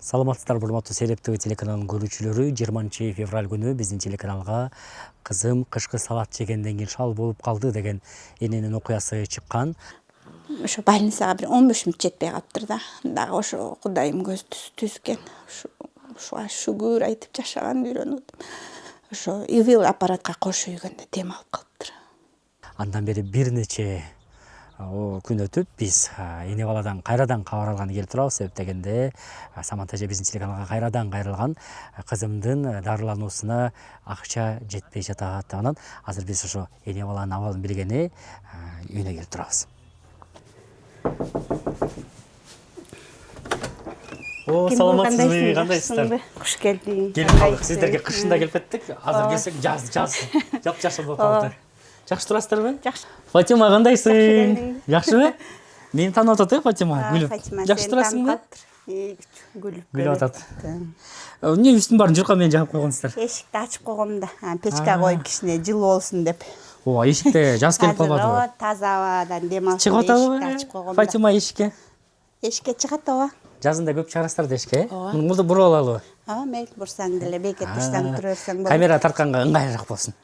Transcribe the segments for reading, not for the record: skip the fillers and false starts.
Саламатсыздар, урматтуу Сереп ТВ телеканалынын көрүүчүлөрү. 20 февраль күнү биздин телеканалга кызым кышкы салат жегенден кийин шал болуп калды деген эненин окуясы чыккан. Ошо больницага бир 15 мүнөт жетпей калыптыр да. Дагы ошо Кудайым көз түзгөн. Ушуга шүгүр айтып жашаганды үйрөнүп. Ошо ИВЛ аппаратка кошуп үйгөндө дем алып калыптыр. Андан бери бир нече күн өтүп биз эне баладан кайрадан кабар алганы келип турабыз. Себеп дегенде Самат эже биздин телеканалга кайрадан кайрылган, кызымдын дарылануусуна акча жетпей жатат. Анан азыр биз ошо эне баланын абалын билгени үйүнө келип турабыз. Саламатсызбы, кандайсыздар? Куш келдиң. Келип калдык. Сиздерге кышында келип кеттик. Азыр келсек жаз жапжашыл болуп калды. Жакшы турасыздарбы? Жакшы. Фатима, кандайсың? Жакшыбы? Мени таанып атат Фатима, күлүп. Жакшы турасыңбы? Күлүп атат. Эмне үстүн баарын журкан менен жаап койгонсуздар? Эшикти ачып койгом да, печка коюп кичине жылуу болсун деп. Эшикте жаз келип калбадыбы? Таза абадан дем алып чыгып эшикти ачып койгом. Фатима эшикке. Эшикке чыгат ооба. Жазында көп чыгарасыздар эшикке. Мурду буруп алалы. Мейли бурсаң деле, бекет турсаң тура берсең болот. Камера тартканга ыңгайлыраак болсун.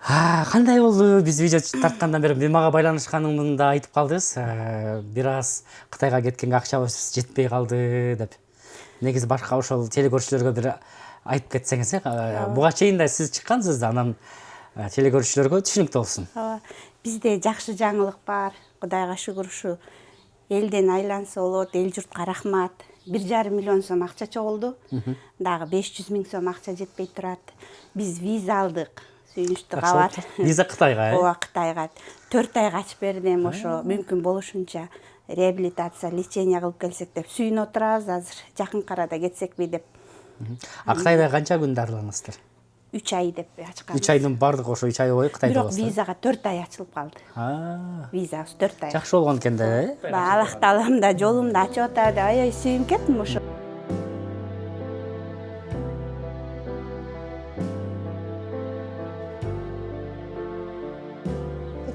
Кандай болду? Биз видео тарткандан бери мен мага байланышканыңды да айтып калдыңыз. Бир аз Кытайга кеткенге акчабыз жетпей калды деп. Негизи башка ошол телекөрүүчүлөргө бир айтып кетсеңиз, буга чейин да сиз чыккансыз, анан телекөрүүчүлөргө түшүнүктүү болсун. Бизде жакшы жаңылык бар. Кудайга шүгүр, ушу элден айланса болот, эл журтка рахмат. 1,5 миллион сом акча чогулду. Дагы 500 000 сом акча жетпей турат. Биз виза алдык. Сүйүнүчтүү кабар. Виза Кытайга, Ооба, Кытайга 4 ай качып бердим. Ошо мүмкүн болушунча реабилитация, лечение кылып келсек деп сүйүнүп отурабыз азыр. Жакын арада кетсекпи деп. Кытайда канча күн дарыланасыздар? 3 ай деп ачкан. 3 айдын бардыгы ошо 3 ай бою Кытайда болосуздар. Бирок визага 4 ай ачылып калды. Визабыз 4 ай. Жакшы болгон экен да, Аллах таалам да жолумду ачып атат. Аябай сүйүнүп кеттим ошо.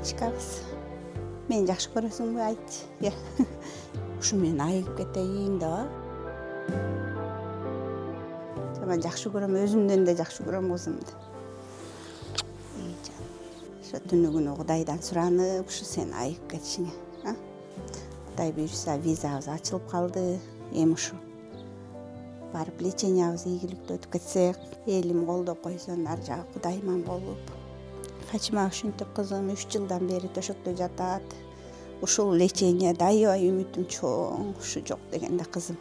Чыкабыз. Мени жакшы көрөсүңбү, айтчы. Ушу менен айыгып кетейин да. Мен жакшы көрөм, өзүмдөн да жакшы көрөм кызымды. Ошо түнү күнү Кудайдан суранып, ушу сен айыгып кетишиңе. Кудай буйруса визабыз ачылып калды. Эми ушу барып лечениябыз ийгиликтүү өтүп кетсек, элим колдоп койсо, ар жагы Кудайман болуп. Фатима ушинтип кызым 3 жылдан бери төшөктө жатат. Ушул леченияда аябай үмүтүм чоң. Ушу жок дегенде кызым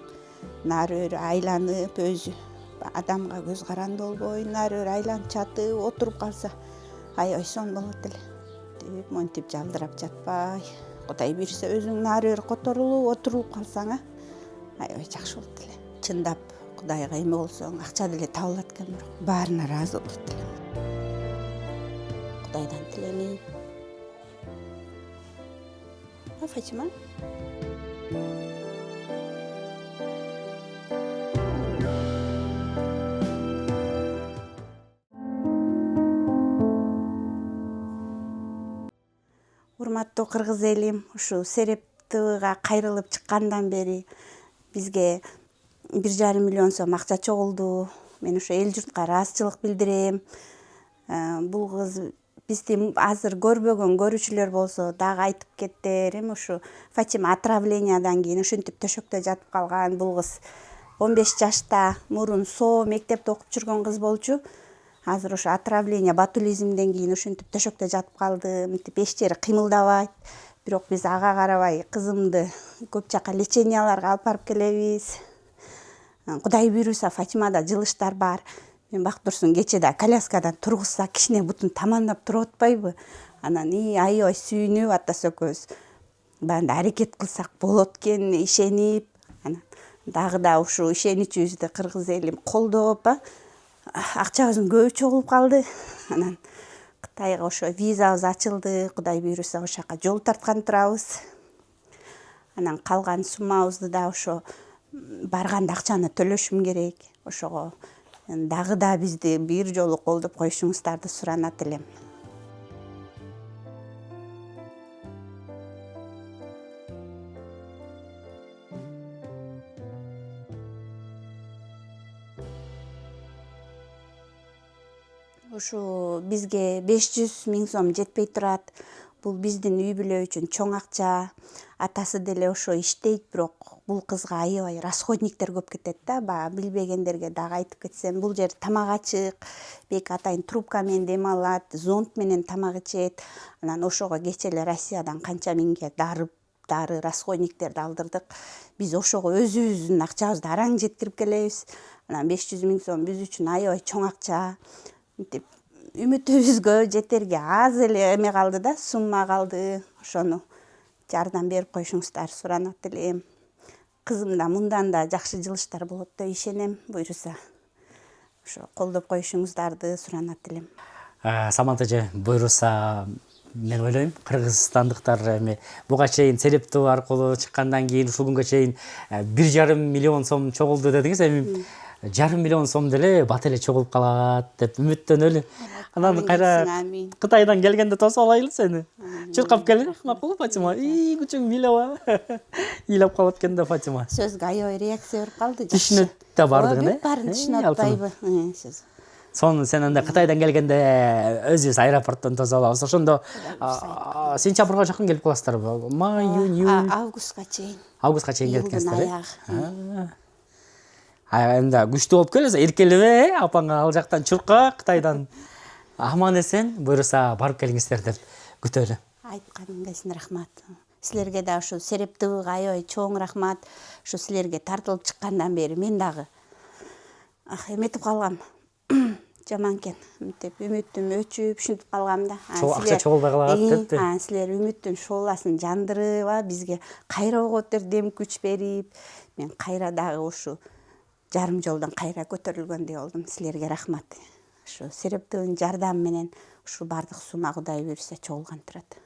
нары өрү айланып, өзү адамга көз каранды болбой, нары өрү айланып жатып, отуруп калса аябай сон болот эле. Деп монтип жалдырап жатпай, Кудай буйруса өзүң нары өрү которулуп, отурулуп калсаң, аябай жакшы болот эле. Чындап Кудайга эме болсоң, акча деле табылат экен, бирок баарына ыраазы болот эле. Кудайдан тилемейм. Фатима? Урматтуу кыргыз элим, ушу Сереп ТВга кайрылып чыккандан бери бизге 1,5 миллион сом акча чогулду. Мен ушу эл журтка ыраазычылык билдирем. Бул кыз бизди азыр көрбөгөн көрүүчүлөр болсо дагы айтып кеттер. Эми ушу Фатима отравлениядан кийин ушинтип төшөктө жатып калган. Бул кыз 15 жашта, мурун соо мектепте окуп жүргөн кыз болчу. Азыр ошо отравление, ботулизмден кийин ушинтип төшөктө жатып калды. Мынтип эч жери кыймылдабайт. Бирок биз ага карабай кызымды көп жака леченияларга алып барып келебиз. Кудай буйруса Фатимада жылыштар бар. Мен бак турсун кечеде коляскадан тургузса кичине бутун тамандап туруп атпайбы? Анан аябай сүйүнүп атасы экөөбүз баанда аракет кылсак болот экен, ишенип, анан дагы да ушу ишеничибизди кыргыз элим колдоп, акчабыздын көбү чогулуп калды. Анан Кытайга ошо визабыз ачылды. Кудай буйруса ошол жака жол тарткан турабыз. Анан калган суммабызды да ошо барганда акчаны төлөшүм керек. Ошого дагы да бизди бир жолу колдоп коюшуңуздарды суранат элем. ушу бизге 500 000 сом жетпей турат. Бул биздин үй бүлө үчүн чоң акча. Атасы деле ошо иштейт, бирок бул кызга аябай расходниктер көп кетет да. Баягы билбегендерге дагы айтып кетсем, бул жер тамак ачык, бек атайын трубка менен дем алат, зонт менен тамак ичет. Анан ошого кече эле Россиядан канча миңге дары расходниктерди алдырдык. Биз ошого өзүбүздүн акчабызды араң жеткирип келебиз. Анан 500 000 сом биз үчүн аябай чоң акча. Мынтип үмүтүбүзгө жетерге аз эле эме калды да, сумма калды. Ошону жардам берип коюшуңуздар суранат элем. Кызым да мындан да жакшы жылыштар болот деп ишенем, буйруса. Ошо колдоп коюшуңуздарды суранат элем. Самат эже, буйруса мен ойлойм, кыргызстандыктар эми буга чейин Серептөө аркылуу чыккандан кийин ушул күнгө чейин 1,5 миллион сом чогулду дедиңиз. Эми 1,5 миллион сом деле бат эле чогулуп калат деп үмүттөнөлү. Анан кайра Кытайдан келгенде тосуп алайлы сени. Чуркап кел, макулбу Фатима? Күчүң милеба. Ыйлап калат экен да Фатима. Сөзгө аябай реакция берип калды. Түшүнөт да бардыгын, Баарын түшүнүп атпайбы? Сөз. Сонун сен анда Кытайдан келгенде өзүбүз аэропорттон тосуп алабыз. Ошондо сентябрга жакын келип каласыздарбы? Май, июнь, июль. Августка чейин. Августка чейин келип кетесиздер. Аягы. Эми күчтүү болуп келесиз, эркелебе, апаңа ал жактан чурка Кытайдан аман эсен буйруса барып келиңиздер деп күтөлү. Айтканыңыз рахмат. Силерге да ушу Серептөөгө аябай чоң рахмат. Ушу силерге тартылып чыккандан бери мен дагы эметип калгам. Жаман экен. Мынтип үмүтүм өчүп, ушинтип калгам да. Акча чогулбай калат депти. Силер үмүттүн шооласын жандырып, бизге кайра оготер дем күч берип, мен кайра дагы ушу жарым жолдон кайра көтөрүлгөндөй болдум. Силерге рахмат. Ушу Серептөөнүн жардамы менен ушу бардык сумма Кудай буйруса чогулган турат.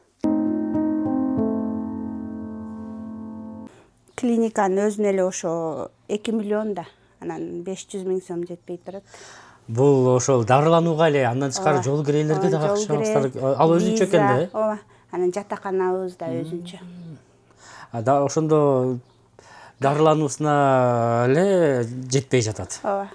Клиниканын өзүнө эле ошо 2 миллион да, анан 500 000 сом жетпей турат. Бул ошол дарыланууга эле, андан тышкары жол кирээлерге дагы акчаңыздар. Ал өзүнчө экен да. Ооба. Анан жатаканабыз да өзүнчө. Ошондо дарылануусуна эле жетпей жатат. Ооба.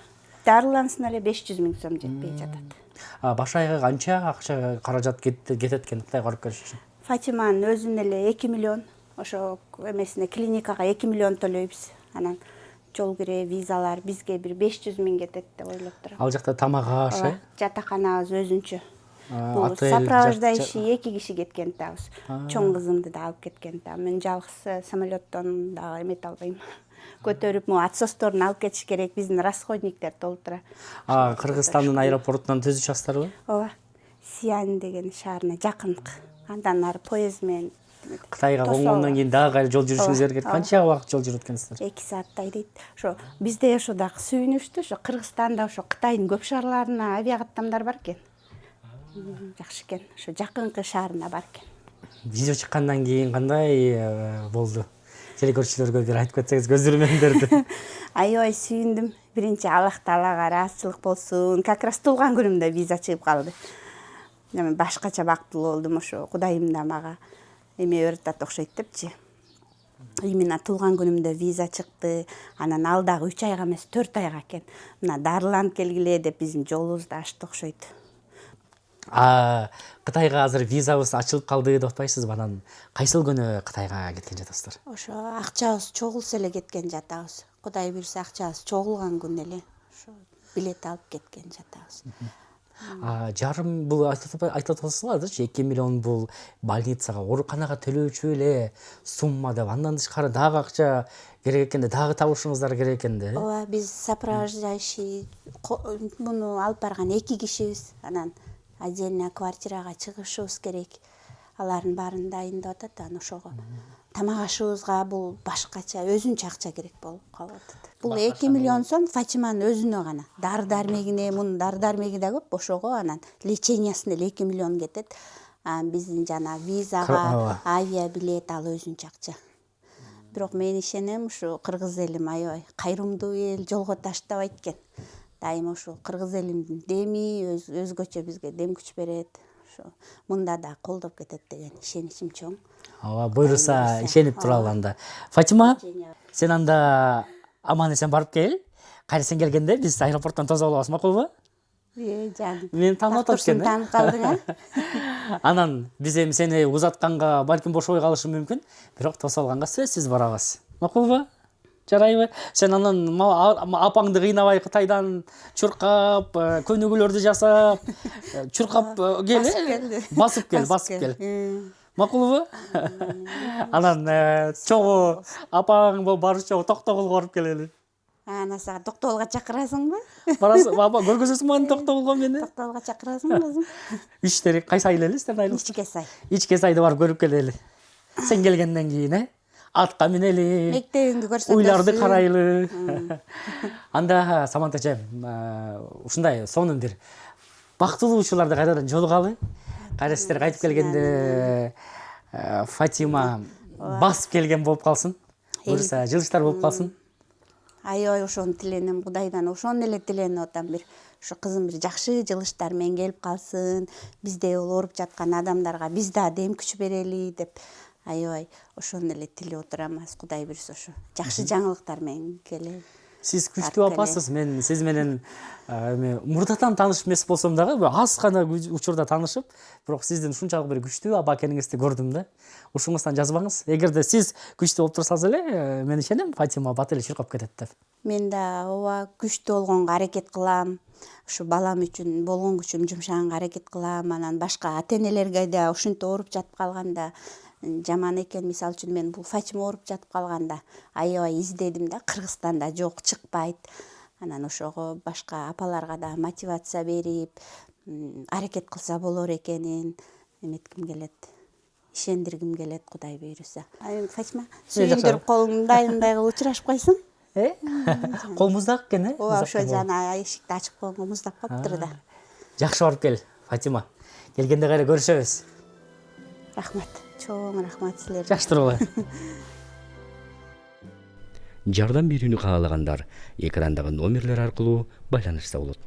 Дарыланысына эле 500 000 сом жетпей жатат. Баш айга канча акча каражат кетет экен Кытайга барып келиш үчүн? Фатиманын өзүнө эле 2 миллион, ошо эмесине клиникага 2 миллион төлөйбүз. Анан жол кирээ, визалар бизге бир 500 000 кетет деп ойлоп турам. Ал жакта тамак аш, Жатаканабыз өзүнчө. Бул отель, сопровождающий 2 киши кеткен табыз. Чоң кызымды да алып кеткен та. Мен жалгыз самолеттон дагы эмете албайм. Көтөрүп, отсосторун алып кетиш керек, биздин расходниктер толтура. Кыргызстандын аэропортунан түз учасыздарбы? Ооба. Сиань деген шаарына жакын. Андан ары поезд менен Кытайга конгондон кийин дагы кайра жол жүрүшүңүз керек. Канча убакыт жол жүрүп өткөнсүздөр? 2 сааттай дейт. Ошо бизде ошо дагы сүйүнүштү. Ошо Кыргызстанда ошо Кытайдын көп шаарларына авиакаттамдар бар экен. Жакшы экен. Ошо жакынкы шаарына бар экен. Видео чыккандан кийин кандай болду? Телекөрүүчүлөргө бир айтып кетсеңиз көзүрмөндөрдү. Аябай сүйүндүм. Биринчи Аллах Таалага ыраазычылык болсун. Как раз туулган күнүмдө виза чыгып калды. Мен башкача бактылуу болдум, ошо Кудайым да мага эме öğretат окшойт депчи. Именно туулган күнүмдө виза чыкты. Анан ал дагы 3 айга эмес, 4 айга экен. Мына дарыланып келгиле деп биздин жолубузду ачты окшойт. Кытайга азыр визабыз ачылып калды деп атпайсызбы? Анан кайсыл күнү Кытайга кеткен жатасыздар? Ошо акчабыз чогулса эле кеткен жатабыз. Кудай буйруса акчабыз чогулган күн эле ошо билет алып кеткен жатабыз. Жарым бул айтып атасызбы? 2 миллион бул больницага, ооруканага төлөөчү эле сумма деп. Андан тышкары дагы акча керек экенде, дагы табышыңыздар керек экенде. Ооба, биз сопровождающий муну алып барган 2 кишибиз. Анан отдельно квартирага чыгышыбыз керек. Алардын баарын дайындап атат, анан ошого тамак ашыбызга бул башкача өзүнчө акча керек болуп калып атат. Бул 2 миллион сом Фатиманын өзүнө гана. Дары-дармегине, мунун дары-дармеги да көп, ошого анан лечениясына 2 миллион кетет. Биздин жана визага, авиабилет ал өзүнчө акча. Бирок мен ишенем, ушу кыргыз элим аябай кайрымдуу эл, жолго таштабайт экен. Дайыма ушу кыргыз элимдин деми өзгөчө бизге дем күч берет. Ошо мында да колдоп кетет деген ишеничим чоң. Ооба, буйруса ишенип туралы анда. Фатима, сен анда аман эсен барып кел. Кайра сен келгенде биз аэропорттон тосуп алабыз, макулбу? Жаным. Мени таанып атат экен, таанып калдың, а? Анан биз эми сени узатканга балким бошобой калышы мүмкүн, бирок тосолганга сөзсүз барабыз. Макулбу? Жарайбы? Сен анан апаңды кыйнабай Кытайдан чуркап, көнүгүүлөрдү жасап, чуркап басып кел. Макулбу? Анан чогуу апаң барыш чогуу Токтогулга барып келели. Анан сага Токтогулга чакырасыңбы? Барасың, баба, көргөзөсүңбү аны Токтогулга мени? Токтогулга чакырасың кызым? Иштери кайсы айыл эле сиздердин айыл? Ичке сай. Ичке сайды барып көрүп келели. Сен келгенден кийин, атка минели. Мектебиңди көрсөтөсүң. Уйларды карайлы. Анда Самат эже, ушундай сонун бир бактылуу учурларда кайрадан жолугалы. Кайра сиздер кайтып келгенде Фатима басып келген болуп калсын. Буюрса жылыштар болуп калсын. Аябай ошону тиленем, Кудайдан ошону эле тиленип атам. Бир ошо кызым бир жакшы жылыштар менен келип калсын, биздей ооруп жаткан адамдарга биз да дем күч берели деп аябай ошону эле тилеп отурамыз. Кудай буйрса ошо жакшы жаңылыктар менен келели. Сиз күчтүү апасыз. Мен сиз менен мурдатан тааныш эмес болсом дагы аз гана учурда таанышып, бирок сиздин ушунчалык бир күчтүү аба экениңизди көрдүм да. Ушуңуздан жазбаңыз. Эгерде сиз күчтүү болуп турсаңыз эле, мен ишенем, Фатима бат эле чуркап кетет деп. Мен да ооба күчтүү болгонго аракет кылам. Ушу балам үчүн болгон күчүм жумшаганга аракет кылам. Анан башка ата-энелерге да ушинтип ооруп жатып калганда жаман экен. Мисалы үчүн мен бул Фатима ооруп жатып калганда аябай издедим да, Кыргызстанда жок, чыкпайт. Анан ошого башка апаларга да мотивация берип, аракет кылса болор экенин эметким келет. Ишендиргим келет, Кудай буйруса. Фатима, сүйүндүрүп колуңдай кылып учурашып койсуң. Кол муздак экен, Ооба, ошо жана эшикти ачып койгонго муздап калыптыр да. Жакшы барып кел, Фатима. Келгенде кайра көрүшөбүз. Рахмат. Чоң рахмат силерге. Жакшы тургула. Жардам берүүнү каалагандар экрандагы номерлер аркылуу байланышса болот.